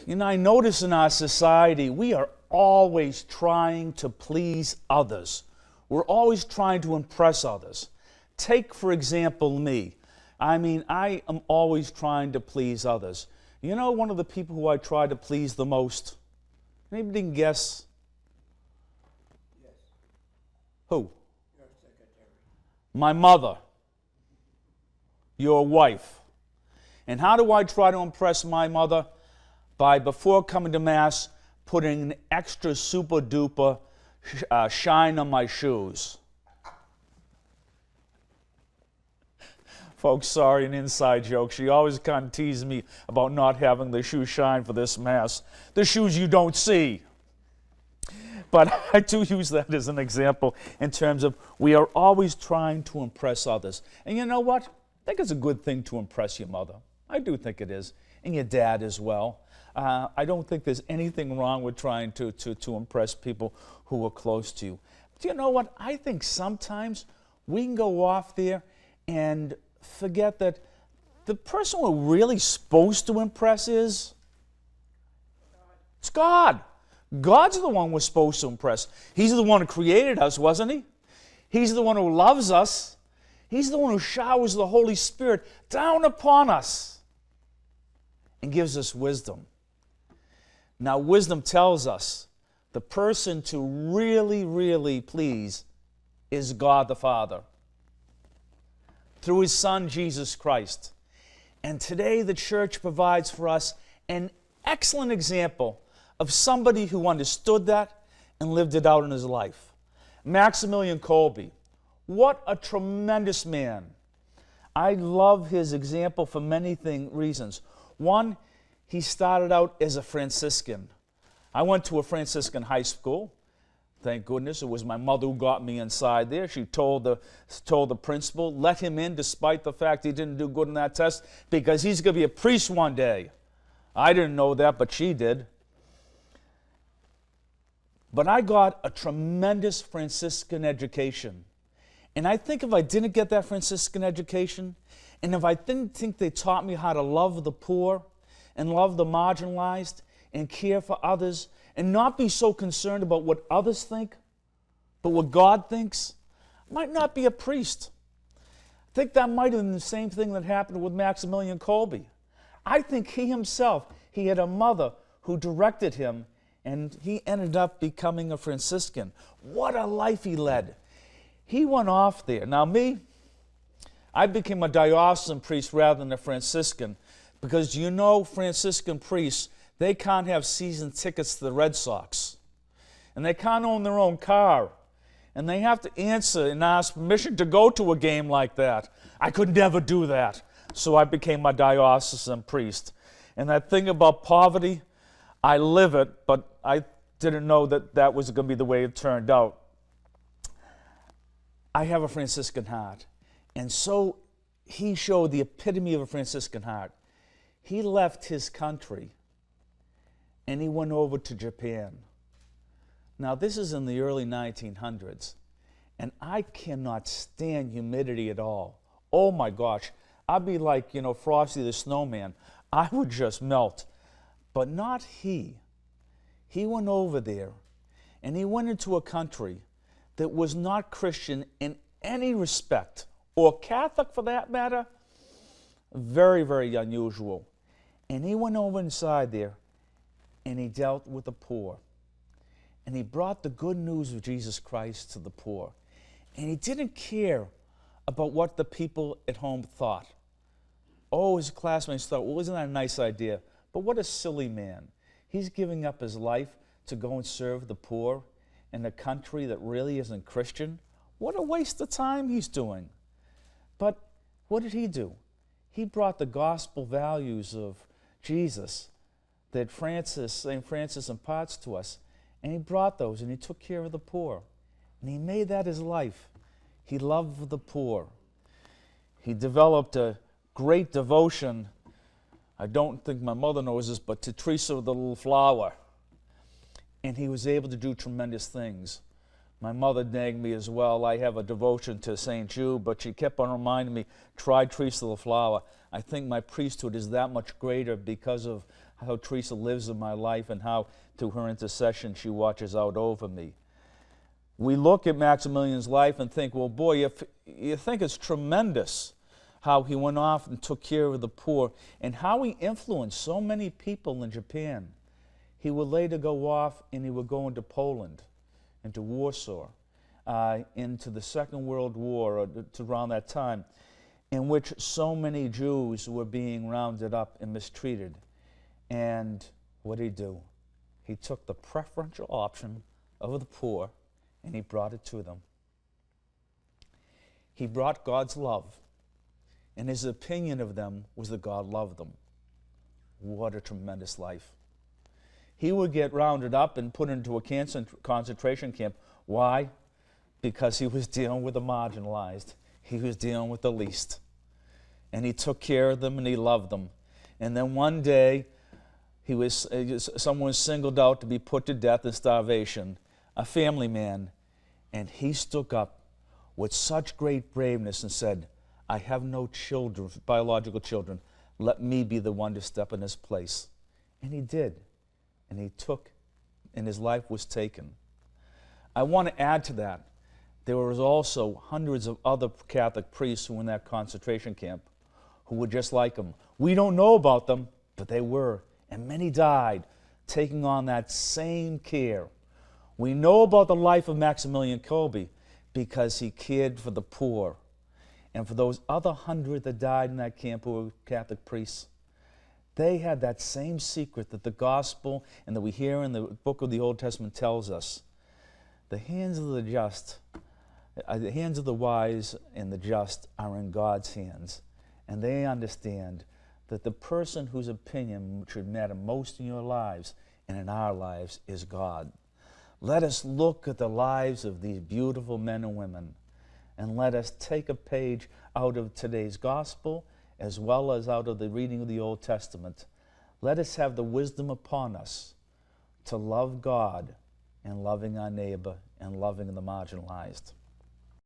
I notice in our society, we are always trying to please others. We're always trying to impress others. Take, for example, me. I am always trying to please others. One of the people who I try to please the most? Anybody can guess? Yes. Who? Your secretary. My mother. Your wife. And how do I try to impress my mother? By, before coming to Mass, putting an extra super duper shine on my shoes. Folks, sorry, an inside joke. She always kind of teases me about not having the shoes shine for this Mass. The shoes you don't see. But I do use that as an example in terms of we are always trying to impress others. And you know what? I think it's a good thing to impress your mother. I do think it is. And your dad as well. I don't think there's anything wrong with trying to impress people who are close to you. But you know what? I think sometimes we can go off there and forget that the person we're really supposed to impress is it's God. God's the one we're supposed to impress. He's the one who created us, wasn't he? He's the one who loves us. He's the one who showers the Holy Spirit down upon us and gives us wisdom. Now, wisdom tells us the person to really, really please is God the Father through his Son, Jesus Christ. And today the church provides for us an excellent example of somebody who understood that and lived it out in his life. Maximilian Kolbe. What a tremendous man. I love his example for many reasons. One, he started out as a Franciscan. I went to a Franciscan high school. Thank goodness it was my mother who got me inside there. She told the principal, let him in despite the fact he didn't do good in that test because he's going to be a priest one day. I didn't know that, but she did. But I got a tremendous Franciscan education. And I think if I didn't get that Franciscan education, and if I didn't think they taught me how to love the poor and love the marginalized and care for others and not be so concerned about what others think, but what God thinks, I might not be a priest. I think that might have been the same thing that happened with Maximilian Kolbe. I think he himself, he had a mother who directed him, and he ended up becoming a Franciscan. What a life he led. He went off there. Now me, I became a diocesan priest rather than a Franciscan because Franciscan priests, they can't have season tickets to the Red Sox. And they can't own their own car. And they have to answer and ask permission to go to a game like that. I could never do that. So I became a diocesan priest. And that thing about poverty, I live it, but I didn't know that was going to be the way it turned out. I have a Franciscan heart. And so he showed the epitome of a Franciscan heart. He left his country and he went over to Japan. Now, this is in the early 1900s, and I cannot stand humidity at all. Oh my gosh, I'd be like, Frosty the Snowman. I would just melt. But not he. He went over there, and he went into a country that was not Christian in any respect, or Catholic for that matter. Very, very unusual. And he went over inside there, and he dealt with the poor. And he brought the good news of Jesus Christ to the poor. And he didn't care about what the people at home thought. Oh, his classmates thought, well, isn't that a nice idea? But what a silly man. He's giving up his life to go and serve the poor in a country that really isn't Christian. What a waste of time he's doing. But what did he do? He brought the gospel values of Jesus that St. Francis imparts to us, and he brought those, and he took care of the poor. And he made that his life. He loved the poor. He developed a great devotion, I don't think my mother knows this, but to Teresa of the Little Flower. And he was able to do tremendous things. My mother nagged me as well. I have a devotion to St. Jude, but she kept on reminding me, try Teresa of the Flower. I think my priesthood is that much greater because of how Teresa lives in my life and how, through her intercession, she watches out over me. We look at Maximilian's life and think, well, boy, if you think it's tremendous how he went off and took care of the poor and how he influenced so many people in Japan. He would later go off and he would go into Poland, into Warsaw, into the Second World War, or to around that time, in which so many Jews were being rounded up and mistreated. And what did he do? He took the preferential option of the poor and he brought it to them. He brought God's love, and his opinion of them was that God loved them. What a tremendous life. He would get rounded up and put into a concentration camp. Why? Because he was dealing with the marginalized. He was dealing with the least. And he took care of them and he loved them. And then one day, someone was singled out to be put to death in starvation, a family man. And he stood up with such great braveness and said, I have no children, biological children. Let me be the one to step in his place. And he did. And he took, and his life was taken. I want to add to that, there was also hundreds of other Catholic priests who were in that concentration camp who were just like him. We don't know about them, but they were. And many died, taking on that same care. We know about the life of Maximilian Kolbe because he cared for the poor. And for those other 100 that died in that camp who were Catholic priests, they had that same secret that the gospel and that we hear in the book of the Old Testament tells us. The hands of the just, the hands of the wise and the just are in God's hands. And they understand that the person whose opinion should matter most in your lives and in our lives is God. Let us look at the lives of these beautiful men and women, and let us take a page out of today's gospel as well as out of the reading of the Old Testament. Let us have the wisdom upon us to love God and loving our neighbor and loving the marginalized.